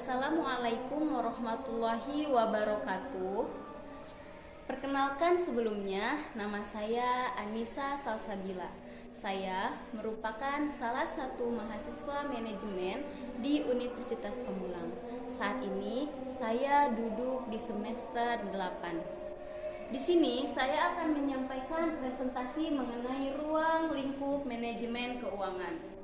Assalamualaikum warahmatullahi wabarakatuh. Perkenalkan sebelumnya, nama saya Anissa Salsabila. Saya merupakan salah satu mahasiswa manajemen di Universitas Pamulang. Saat ini saya duduk di semester 8. Di sini saya akan menyampaikan presentasi mengenai ruang lingkup manajemen keuangan.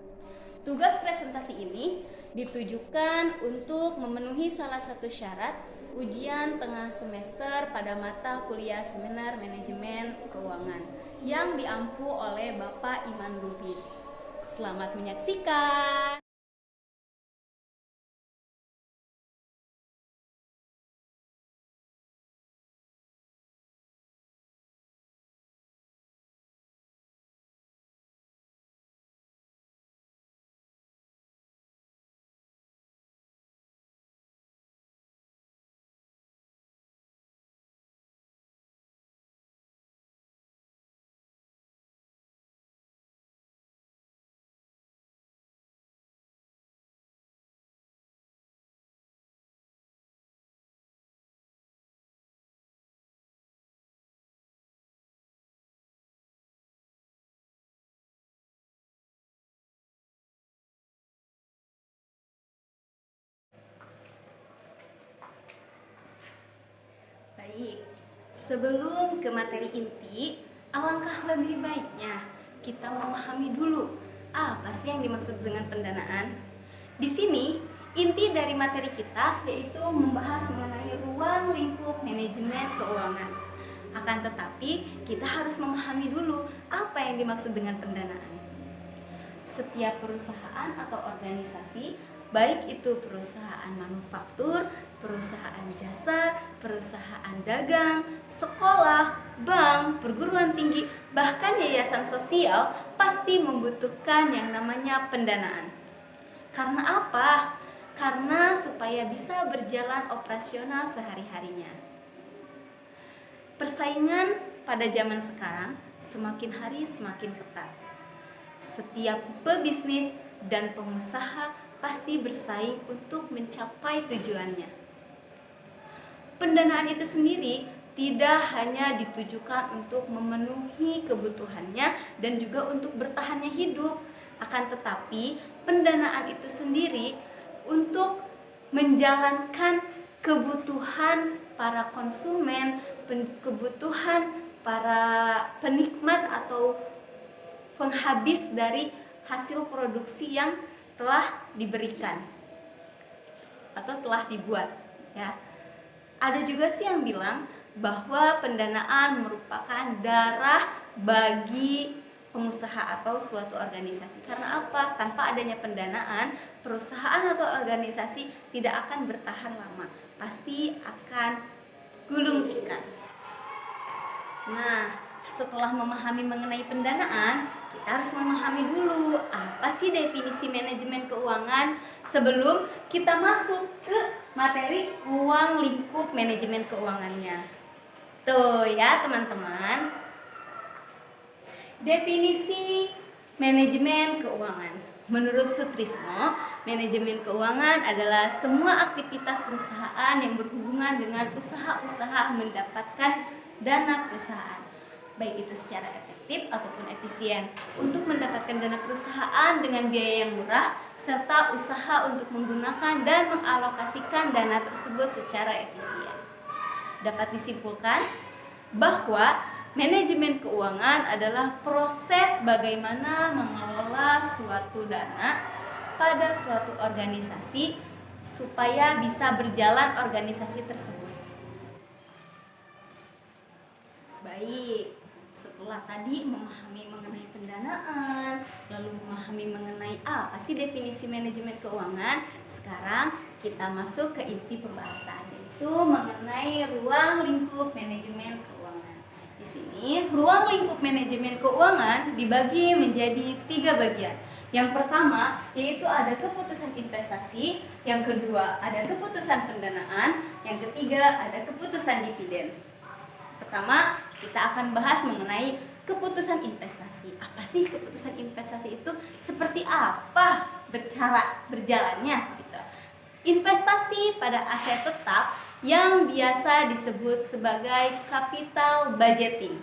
Tugas presentasi ini ditujukan untuk memenuhi salah satu syarat ujian tengah semester pada mata kuliah seminar manajemen keuangan yang diampu oleh Bapak Iman Lubis. Selamat menyaksikan. Baik, sebelum ke materi inti, alangkah lebih baiknya kita memahami dulu apa sih yang dimaksud dengan pendanaan. Di sini, inti dari materi kita yaitu membahas mengenai ruang lingkup manajemen keuangan. Akan tetapi, kita harus memahami dulu apa yang dimaksud dengan pendanaan. Setiap perusahaan atau organisasi, baik itu perusahaan manufaktur, perusahaan jasa, perusahaan dagang, sekolah, bank, perguruan tinggi, bahkan yayasan sosial pasti membutuhkan yang namanya pendanaan. Karena apa? Karena supaya bisa berjalan operasional sehari-harinya. Persaingan pada zaman sekarang semakin hari semakin ketat. Setiap pebisnis dan pengusaha pasti bersaing untuk mencapai tujuannya. Pendanaan itu sendiri tidak hanya ditujukan untuk memenuhi kebutuhannya dan juga untuk bertahannya hidup. Akan tetapi, pendanaan itu sendiri untuk menjalankan kebutuhan para konsumen, kebutuhan para penikmat atau penghabis dari hasil produksi yang telah diberikan atau telah dibuat, ya. Ada juga sih yang bilang bahwa pendanaan merupakan darah bagi pengusaha atau suatu organisasi. Karena apa? Tanpa adanya pendanaan, perusahaan atau organisasi tidak akan bertahan lama, pasti akan gulung tikar. Nah, setelah memahami mengenai pendanaan, kita harus memahami dulu apa sih definisi manajemen keuangan sebelum kita masuk ke materi ruang lingkup manajemen keuangannya. Tuh ya teman-teman. Definisi manajemen keuangan. Menurut Sutrisno, manajemen keuangan adalah semua aktivitas perusahaan yang berhubungan dengan usaha-usaha mendapatkan dana perusahaan, baik itu secara efektif ataupun efisien, untuk mendapatkan dana perusahaan dengan biaya yang murah, serta usaha untuk menggunakan dan mengalokasikan dana tersebut secara efisien. Dapat disimpulkan bahwa manajemen keuangan adalah proses bagaimana mengelola suatu dana pada suatu organisasi supaya bisa berjalan organisasi tersebut. Baik, setelah tadi memahami mengenai pendanaan, lalu memahami mengenai apa sih definisi manajemen keuangan, sekarang kita masuk ke inti pembahasan, yaitu mengenai ruang lingkup manajemen keuangan. Di sini, ruang lingkup manajemen keuangan dibagi menjadi 3 bagian. Yang pertama, yaitu ada keputusan investasi, yang kedua ada keputusan pendanaan, yang ketiga ada keputusan dividen. Pertama, kita akan bahas mengenai keputusan investasi. Apa sih keputusan investasi itu? Seperti apa berjalannya gitu. investasi pada aset tetap yang biasa disebut sebagai capital budgeting,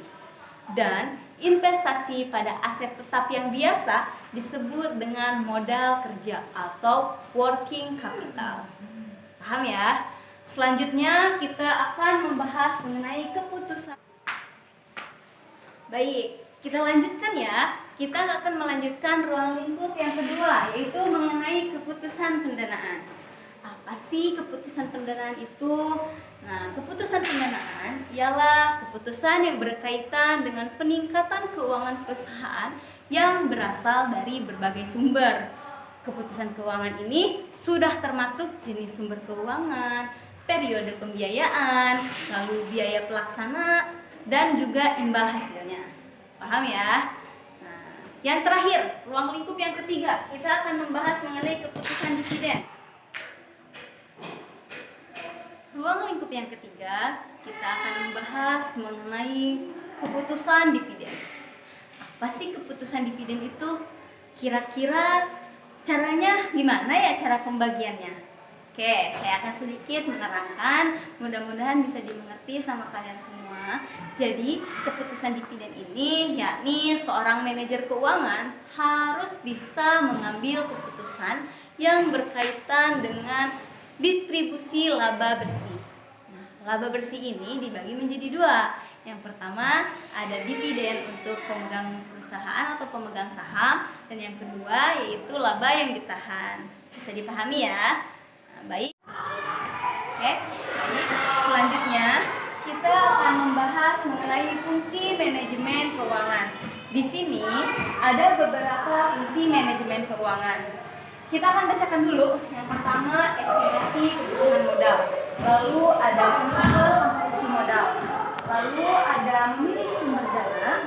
dan investasi pada aset tetap yang biasa disebut dengan modal kerja atau working capital. Paham ya? Selanjutnya kita akan membahas mengenai keputusan. Baik, kita lanjutkan ya. Kita akan melanjutkan ruang lingkup yang kedua, yaitu mengenai keputusan pendanaan. Apa sih keputusan pendanaan itu? Nah, keputusan pendanaan ialah keputusan yang berkaitan dengan peningkatan keuangan perusahaan yang berasal dari berbagai sumber. Keputusan keuangan ini sudah termasuk jenis sumber keuangan, periode pembiayaan, lalu biaya pelaksana, dan juga imbal hasilnya. Paham ya? Nah, yang terakhir, ruang lingkup yang ketiga, kita akan membahas mengenai keputusan dividen. Ruang lingkup yang ketiga, kita akan membahas mengenai keputusan dividen. Apa sih keputusan dividen itu? Kira-kira caranya gimana ya, cara pembagiannya? Oke, saya akan sedikit menerangkan, mudah-mudahan bisa dimengerti sama kalian semua. Jadi, keputusan dividen ini yakni seorang manajer keuangan harus bisa mengambil keputusan yang berkaitan dengan distribusi laba bersih. Nah, laba bersih ini dibagi menjadi dua. Yang pertama ada dividen untuk pemegang perusahaan atau pemegang saham, dan yang kedua yaitu laba yang ditahan. Bisa dipahami ya? Nah, baik. Oke, baik. Selanjutnya kita akan membahas mengenai fungsi manajemen keuangan. Di sini ada beberapa fungsi manajemen keuangan. Kita akan bacakan dulu. Yang pertama, estimasi kebutuhan modal. Lalu ada pengukur komposisi modal. Lalu ada memilih sumber dana,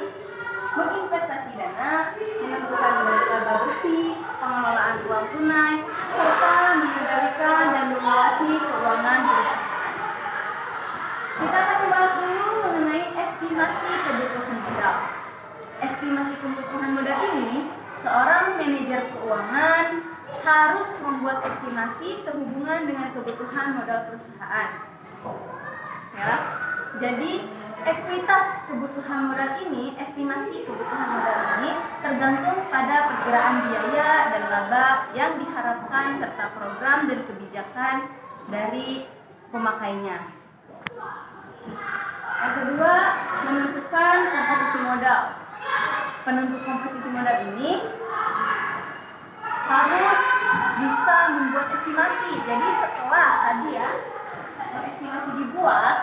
menginvestasi dana, menentukan laba bersih, pengelolaan uang tunai, serta mengendalikan dan mengawasi keuangan perusahaan. Kita akan membahas dulu mengenai estimasi kebutuhan modal. Estimasi kebutuhan modal ini, seorang manajer keuangan harus membuat estimasi sehubungan dengan kebutuhan modal perusahaan. Ya, jadi ekuitas kebutuhan modal ini, estimasi kebutuhan modal ini tergantung pada perkiraan biaya dan laba yang diharapkan serta program dan kebijakan dari pemakainya. Yang kedua, menentukan komposisi modal. Penentu komposisi modal ini harus bisa membuat estimasi. Jadi setelah tadi ya estimasi dibuat,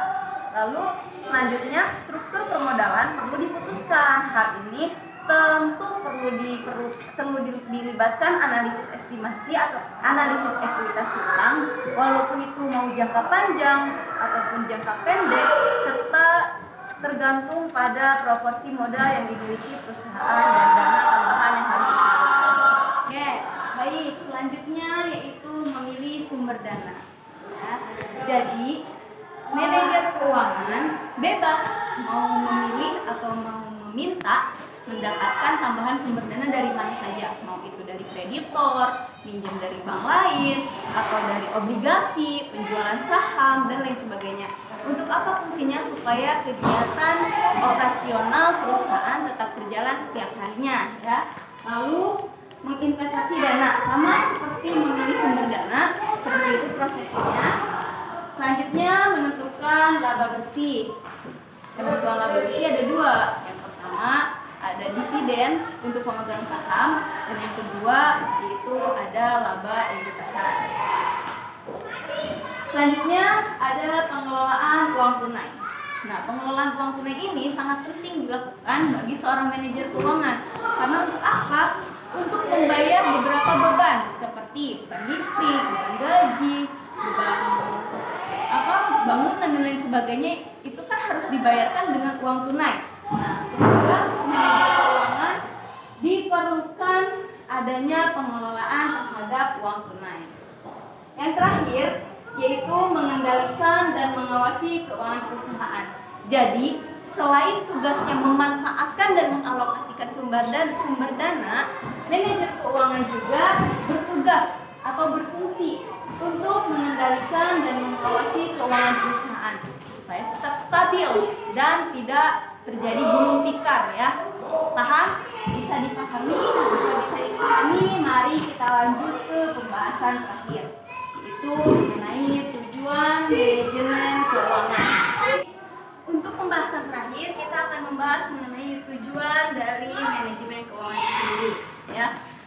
lalu selanjutnya struktur permodalan perlu diputuskan. Hal ini tentu perlu dilibatkan analisis estimasi atau analisis ekuitas hutang, walaupun itu mau jangka panjang ataupun jangka pendek, serta tergantung pada proporsi modal yang dimiliki perusahaan dan dana tambahan yang harus dikeluarkan. Oke, baik. Selanjutnya yaitu memilih sumber dana. Ya, jadi manajer keuangan bebas mau memilih atau mau meminta mendapatkan tambahan sumber dana dari mana saja, mau itu dari kreditor, pinjam dari bank lain, atau dari obligasi, penjualan saham, dan lain sebagainya. Untuk apa fungsinya? Supaya kegiatan operasional perusahaan tetap berjalan setiap harinya, ya. Lalu menginvestasi dana, sama seperti memilih sumber dana, seperti itu prosesnya. Selanjutnya menentukan laba bersih. Penentuan laba bersih ada dua. Yang pertama ada dividen untuk pemegang saham, dan yang kedua yaitu ada laba yang ditahan. Selanjutnya ada pengelolaan uang tunai. Nah, pengelolaan uang tunai ini sangat penting dilakukan bagi seorang manajer keuangan. Karena untuk apa? Untuk membayar beberapa beban seperti beban listrik, beban gaji, beban bangunan dan lain sebagainya, itu kan harus dibayarkan dengan uang tunai. Nah, sehingga manajer keuangan diperlukan adanya pengelolaan terhadap uang tunai. Yang terakhir yaitu mengendalikan dan mengawasi keuangan perusahaan. Jadi, selain tugasnya memanfaatkan dan mengalokasikan sumber dana, manajer keuangan juga bertugas atau berfungsi untuk mengendalikan dan mengawasi keuangan perusahaan supaya tetap stabil dan tidak terjadi gulung tikar ya. Paham? Bisa dipahami? Jika bisa dipahami, mari kita lanjut ke pembahasan terakhir, yaitu mengenai tujuan manajemen keuangan. Untuk pembahasan terakhir, kita akan membahas mengenai tujuan dari manajemen keuangan itu sendiri ya.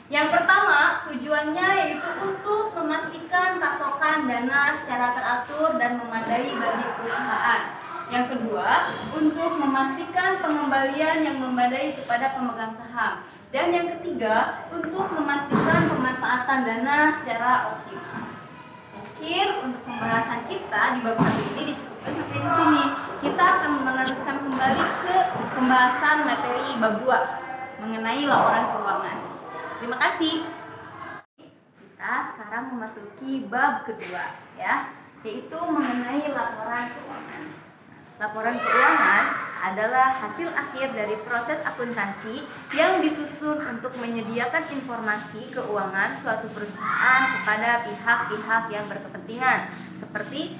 Yang pertama, tujuannya yaitu untuk memastikan pasokan dana secara teratur dan memadai bagi perusahaan. Yang kedua, untuk memastikan pengembalian yang memadai kepada pemegang saham. Dan yang ketiga, untuk memastikan pemanfaatan dana secara optimal. Mungkin untuk pembahasan kita di bab 1 ini dicukupkan sampai di sini. Kita akan meneruskan kembali ke pembahasan materi bab 2 mengenai laporan keuangan. Terima kasih. Kita sekarang memasuki bab kedua ya, yaitu mengenai laporan keuangan. Laporan keuangan adalah hasil akhir dari proses akuntansi yang disusun untuk menyediakan informasi keuangan suatu perusahaan kepada pihak-pihak yang berkepentingan seperti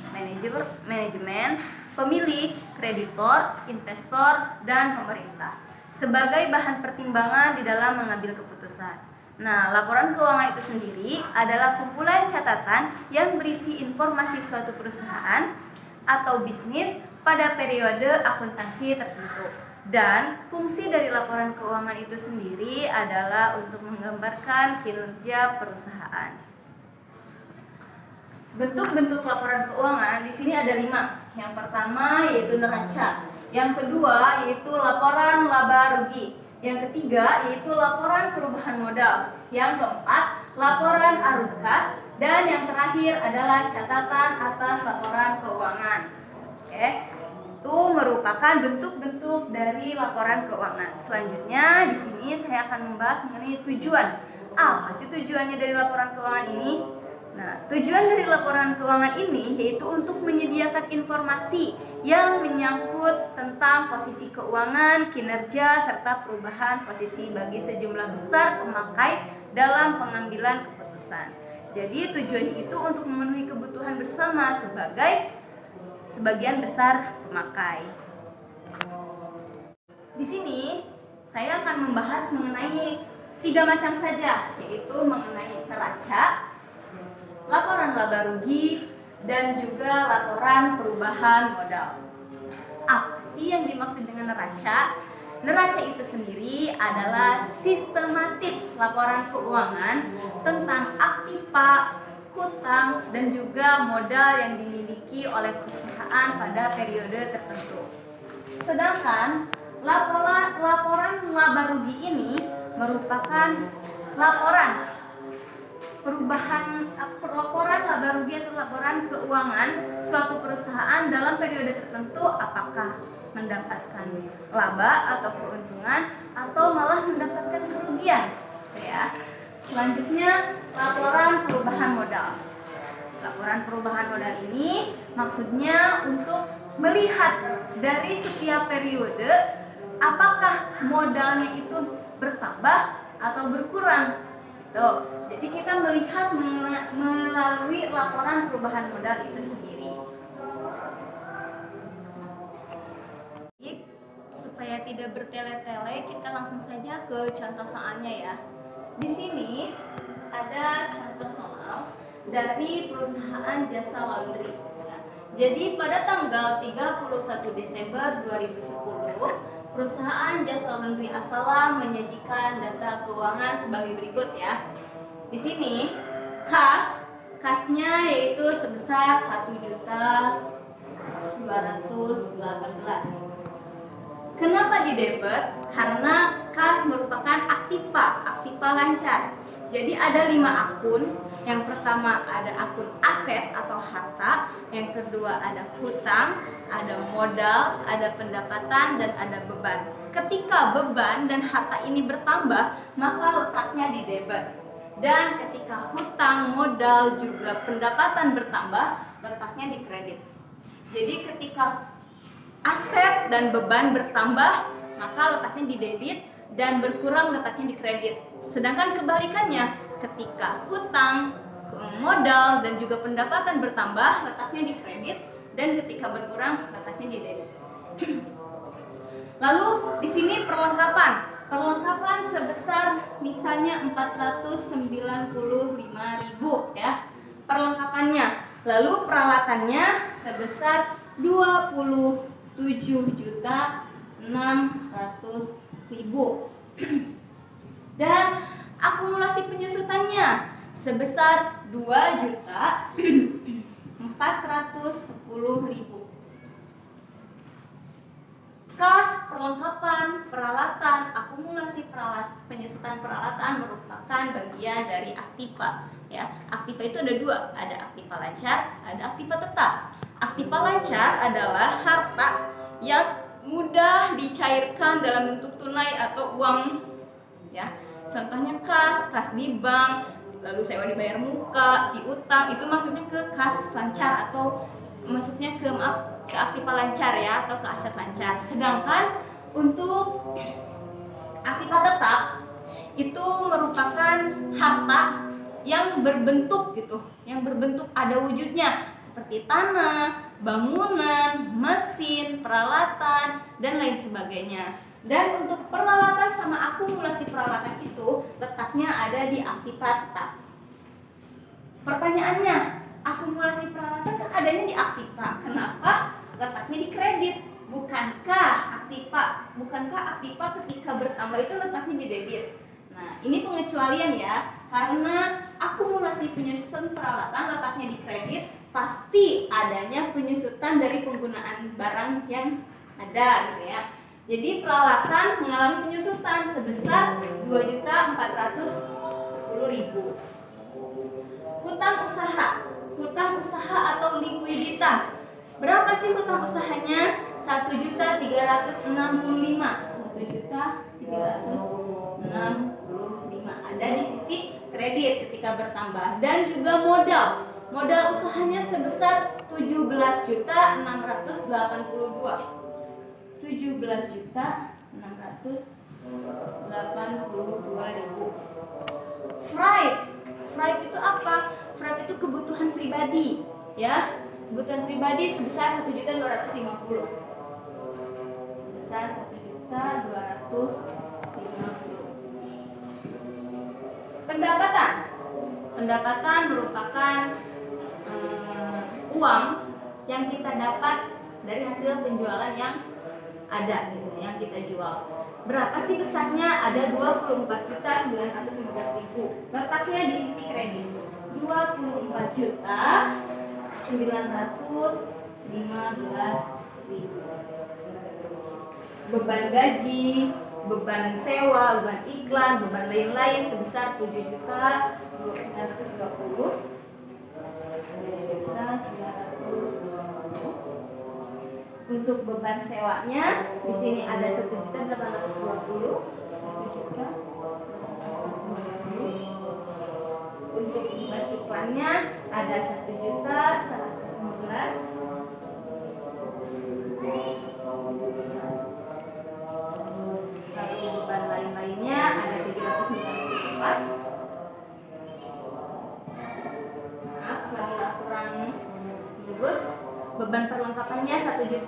manajemen, pemilik, kreditor, investor, dan pemerintah sebagai bahan pertimbangan di dalam mengambil keputusan. Nah, laporan keuangan itu sendiri adalah kumpulan catatan yang berisi informasi suatu perusahaan atau bisnis pada periode akuntansi tertentu. Dan fungsi dari laporan keuangan itu sendiri adalah untuk menggambarkan kinerja perusahaan. Bentuk-bentuk laporan keuangan di sini ada 5. Yang pertama yaitu neraca. Yang kedua yaitu laporan laba rugi. Yang ketiga yaitu laporan perubahan modal. Yang keempat, laporan arus kas. Dan yang terakhir adalah catatan atas laporan keuangan. Oke, itu merupakan bentuk-bentuk dari laporan keuangan. Selanjutnya di sini saya akan membahas mengenai tujuan. Apa sih tujuannya dari laporan keuangan ini? Nah, tujuan dari laporan keuangan ini yaitu untuk menyediakan informasi yang menyangkut tentang posisi keuangan, kinerja, serta perubahan posisi bagi sejumlah besar pemakai dalam pengambilan keputusan. Jadi tujuan itu untuk memenuhi kebutuhan bersama sebagai sebagian besar pemakai. Di sini saya akan membahas mengenai 3 macam saja, yaitu mengenai neraca, laporan laba rugi, dan juga laporan perubahan modal. Apa sih yang dimaksud dengan neraca? Neraca itu sendiri adalah sistematis laporan keuangan tentang aktiva, hutang, dan juga modal yang dimiliki oleh perusahaan pada periode tertentu. Sedangkan laporan laba rugi ini merupakan laporan laba rugi atau laporan keuangan suatu perusahaan dalam periode tertentu, apakah mendapatkan laba atau keuntungan atau malah mendapatkan kerugian ya. Selanjutnya laporan perubahan modal. Laporan perubahan modal ini maksudnya untuk melihat dari setiap periode apakah modalnya itu bertambah atau berkurang. Jadi kita melihat melalui laporan perubahan modal itu sendiri. Supaya tidak bertele-tele, kita langsung saja ke contoh soalnya ya. Di sini ada contoh soal dari perusahaan jasa laundry. Jadi pada tanggal 31 Desember 2010, perusahaan jasa laundry Assalam menyajikan data keuangan sebagai berikut ya. Di sini kasnya yaitu sebesar 1.218.000. Kenapa di debit? Karena kas merupakan aktiva lancar. Jadi ada 5 akun. Yang pertama ada akun aset atau harta, yang kedua ada hutang, ada modal, ada pendapatan, dan ada beban. Ketika beban dan harta ini bertambah, maka letaknya di debit. Dan ketika hutang, modal, juga pendapatan bertambah, letaknya di kredit. Jadi ketika aset dan beban bertambah, maka letaknya di debit, dan berkurang letaknya di kredit. Sedangkan kebalikannya, ketika hutang, modal dan juga pendapatan bertambah, letaknya di kredit, dan ketika berkurang letaknya di debit. Lalu di sini perlengkapan sebesar misalnya 495.000 ya perlengkapannya. Lalu peralatannya sebesar 27.600.000 dan akumulasi penyusutannya sebesar 2.410.000. Kas, perlengkapan, peralatan, akumulasi penyusutan peralatan merupakan bagian dari aktiva. Ya, aktiva itu ada dua, ada aktiva lancar, ada aktiva tetap. Aktiva lancar adalah harta yang mudah dicairkan dalam bentuk tunai atau uang. Ya, contohnya kas di bank, lalu sewa dibayar muka, piutang, itu maksudnya ke kas lancar atau maksudnya ke aktiva lancar ya, atau ke aset lancar. Sedangkan untuk aktiva tetap itu merupakan harta yang berbentuk gitu, yang berbentuk ada wujudnya seperti tanah, bangunan, mesin, peralatan, dan lain sebagainya. Dan untuk peralatan sama akumulasi peralatan itu letaknya ada di aktiva tetap. Pertanyaannya, akumulasi peralatan kan adanya di aktiva, kenapa letaknya di kredit? Bukankah aktiva ketika bertambah itu letaknya di debit? Nah, ini pengecualian ya, karena akumulasi penyusutan peralatan letaknya di kredit, pasti adanya penyusutan dari penggunaan barang yang ada gitu ya. Jadi peralatan mengalami penyusutan sebesar 2.410.000. Hutang usaha atau likuiditas. Berapa sih hutang usahanya? 1.365.000. 1.365.000 ada di sisi kredit ketika bertambah, dan juga modal usahanya sebesar 17.682.000. 17.682.000. Fright itu apa? Fright itu kebutuhan pribadi, ya. Kebutuhan pribadi sebesar 1.250.000. Sebesar 1.250.000. Pendapatan merupakan uang yang kita dapat dari hasil penjualan yang ada gitu, yang kita jual. Berapa sih besarnya? Ada 24.915.000. Letaknya di sisi kredit. 24.915.000. Beban gaji, beban sewa, beban iklan, beban lain-lain sebesar 7.920. Untuk beban sewanya di sini ada 1.820.000. Untuk beban iklannya ada 1.115.000. Lalu beban lain-lainnya ada 394. Maaf, lagi kurang lurus. Beban perlengkapannya 1.570.000.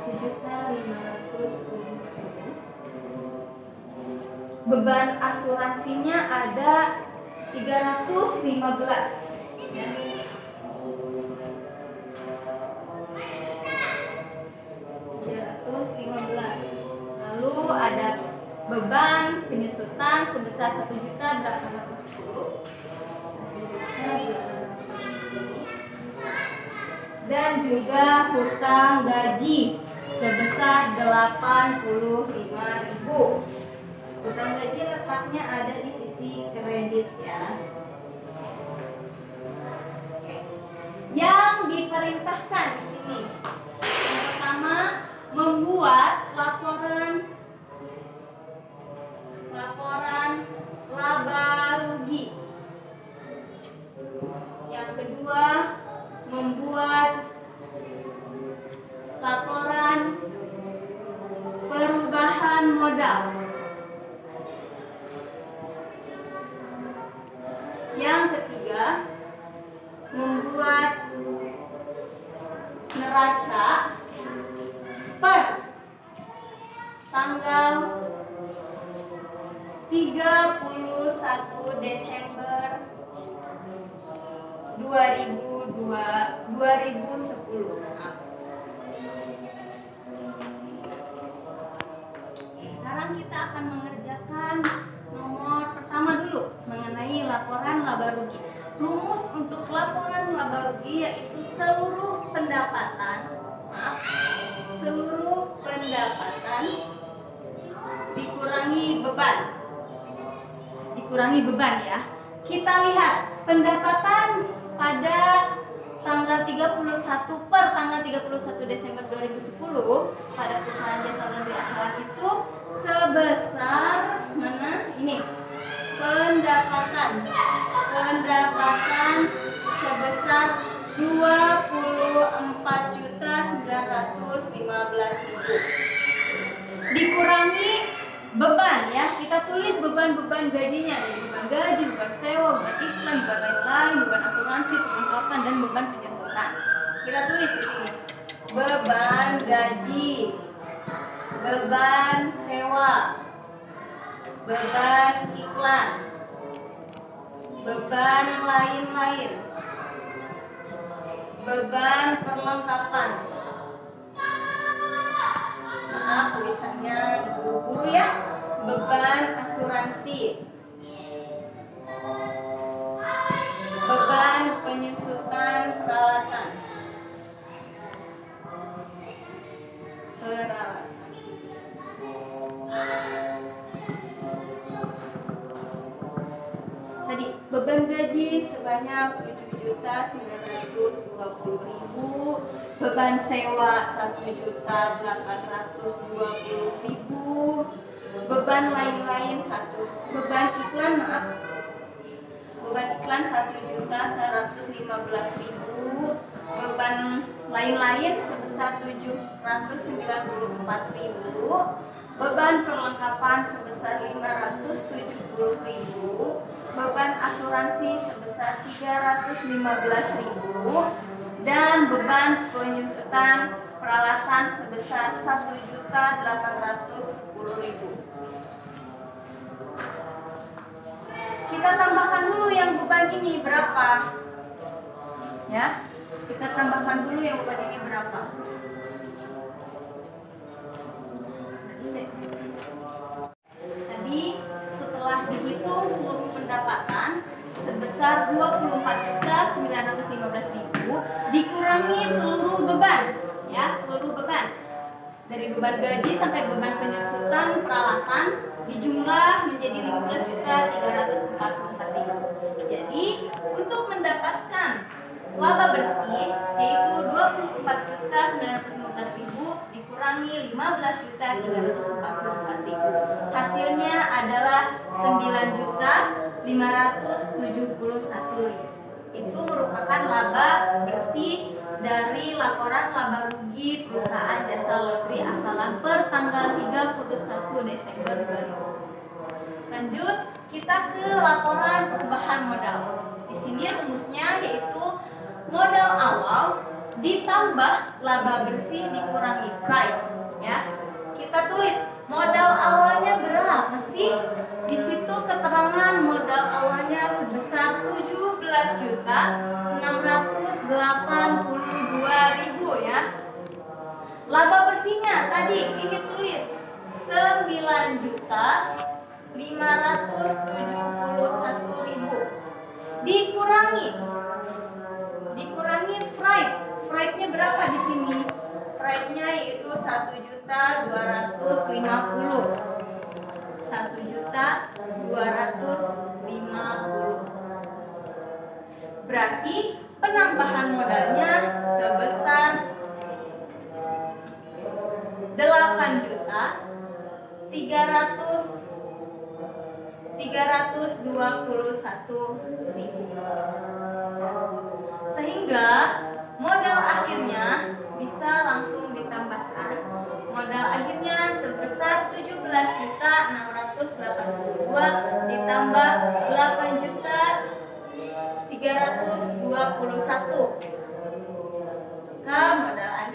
1.570.000. Beban asuransinya ada 315. Ya. 315. Lalu ada beban penyusutan sebesar 1.810.000. Dan juga hutang gaji sebesar 85.000. Hutang gaji letaknya ada di sisi kredit ya. Yang diperintahkan di sini, yang pertama membuat laporan laba rugi. Yang kedua membuat laporan perubahan modal. neraca per tanggal 31 Desember 2010. Sekarang kita akan mengerjakan nomor pertama dulu mengenai laporan laba rugi. Rumus untuk laporan laba rugi yaitu seluruh pendapatan dikurangi beban ya. Kita lihat pendapatan pada tanggal 31 Desember 2010 pada perusahaan jasa laundry Asalan itu sebesar mana? Ini pendapatan sebesar 24.915.000 dikurangi beban ya. Kita tulis beban-beban gajinya, beban gaji, beban sewa, beban iklan, beban lain-lain, beban asuransi, perlengkapan, dan beban penyusutan. Kita tulis di sini beban gaji, beban sewa, beban iklan, beban lain-lain, beban perlengkapan. Maaf tulisannya buru-buru ya. Beban asuransi, beban penyusutan peralatan. Tadi beban gaji sebanyak 7.920.000, beban sewa 1.820.000, beban lain-lain beban iklan 1.115.000, beban lain-lain sebesar 794.000, beban perlengkapan sebesar 570.000, beban asuransi sebesar 315.000, dan beban penyusutan peralatan sebesar 1.810.000. Kita tambahkan dulu yang beban ini berapa? Ya, kita tambahkan dulu yang beban ini berapa? Tadi setelah dihitung seluruh pendapatan sebesar 24.915.000 dikurangi seluruh beban ya, seluruh beban dari beban gaji sampai beban penyusutan peralatan dijumlah menjadi 15.344.000. Jadi untuk mendapatkan laba bersih yaitu 24.915.000 dikurangi 15.344.000. Hasilnya adalah 9.571.000. Itu merupakan laba bersih dari laporan laba rugi perusahaan jasa laundry Asalan per tanggal 31 Desember 2010. Lanjut, kita ke laporan perubahan modal. Di sini rumusnya yaitu modal awal ditambah laba bersih dikurangi prime ya. Kita tulis modal awalnya berapa sih? Di situ keterangan modal awalnya sebesar 17.682.000 ya. Laba bersihnya tadi ini tulis 9.571.000 dikurangi freight-nya berapa di sini? Freight-nya yaitu 1.250. Berarti penambahan modalnya sebesar 8.321.000. Sehingga modal akhirnya bisa langsung ditambahkan. Modal akhirnya sebesar 17.682 ditambah 8.321. Maka modal akhirnya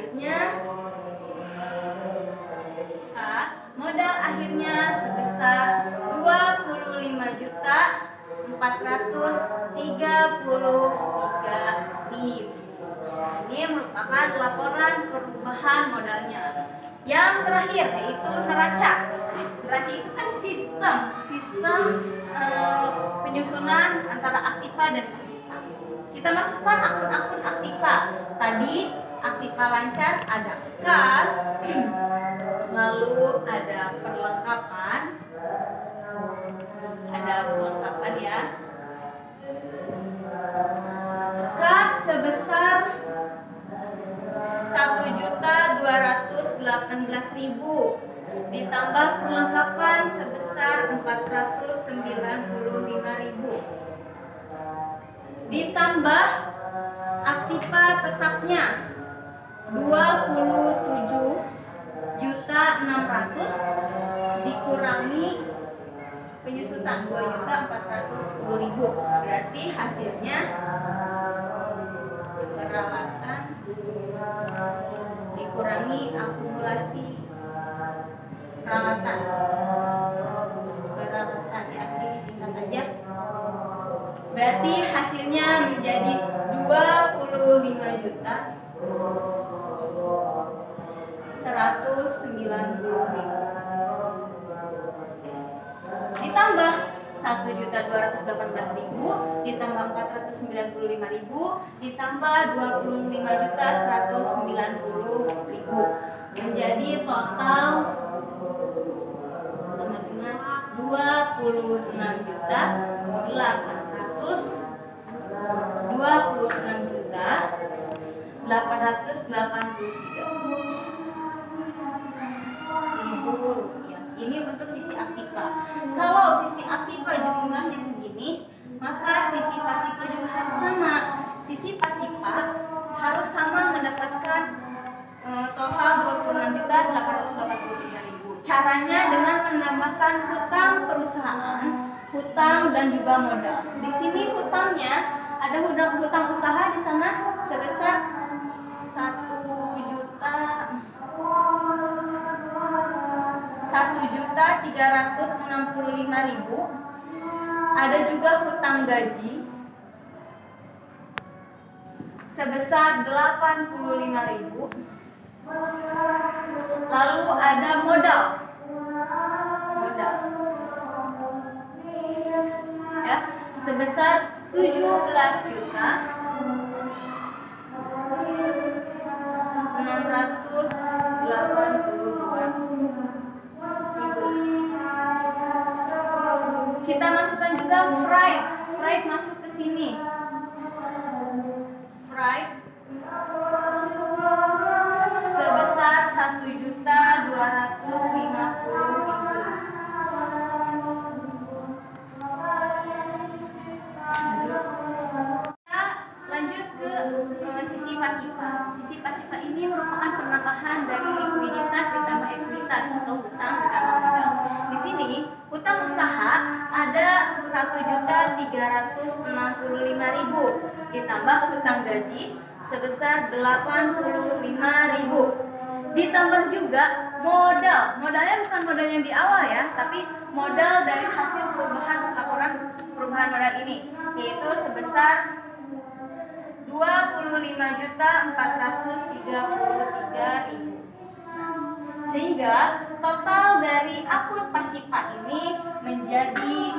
akhirnya sebesar 25.433.000. Ini merupakan laporan perubahan modalnya. Yang terakhir yaitu neraca. Neraca itu kan sistem penyusunan antara aktiva dan pasiva. Kita masukkan akun-akun aktiva. Tadi aktiva lancar ada kas, lalu ada perlengkapan ya. Kas sebesar 1.218.000 ditambah perlengkapan sebesar 495.000 ditambah aktiva tetapnya 27.600.000 dikurangi penyusutan 2.410.000, berarti hasilnya peralatan dikurangi akumulasi peralatan ya, ini disingkat aja. Berarti hasilnya menjadi 25.190.000 ditambah 1.218.000 ditambah 495.000 ditambah 25.190.000 menjadi total sama dengan 26.883.000 rupiah. Ini untuk sisi aktiva. Kalau sisi aktiva jumlahnya segini, maka sisi pasiva juga harus sama. Sisi pasiva harus sama mendapatkan total 26.883.000. Caranya dengan menambahkan hutang perusahaan, hutang dan juga modal. Di sini hutangnya ada hutang usaha di sana sebesar 1.365.000. Ada juga hutang gaji sebesar 85.000. Lalu ada modal ya sebesar 17.682.000. Kita masukkan juga freight masuk ke sini. Freight sebesar 1.250.000. Lanjut ke sisi pasiva. Sisi pasiva ini merupakan penambahan dari likuiditas ditambah ekuitas atau hutang ditambah modal. Di sini hutang usaha ada 1.365.000 ditambah hutang gaji sebesar 85.000 ditambah juga modalnya bukan modal yang di awal ya, tapi modal dari hasil laporan perubahan modal ini, yaitu sebesar 25.433.000. Sehingga total dari akun pasiva ini menjadi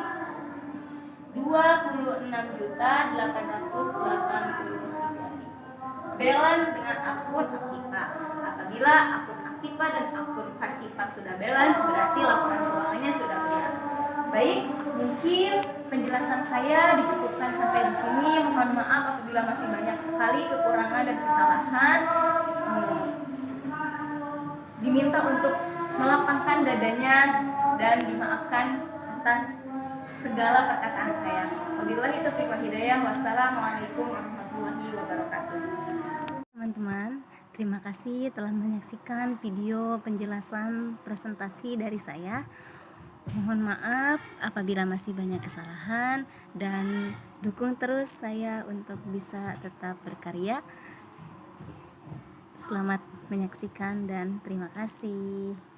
26.883.000. Balance dengan akun aktiva. Apabila akun aktiva dan akun pasiva sudah balance, berarti laporan keuangannya sudah benar. Baik, mungkin penjelasan saya dicukupkan sampai di sini. Mohon maaf apabila masih banyak sekali kekurangan dan kesalahan. Diminta untuk melapangkan dadanya dan dimaafkan atas segala perkataan saya. Wabillahi taufiq wal hidayah. Wassalamualaikum warahmatullahi wabarakatuh. Teman-teman, terima kasih telah menyaksikan video penjelasan presentasi dari saya. Mohon maaf apabila masih banyak kesalahan dan dukung terus saya untuk bisa tetap berkarya. Selamat menyaksikan dan terima kasih.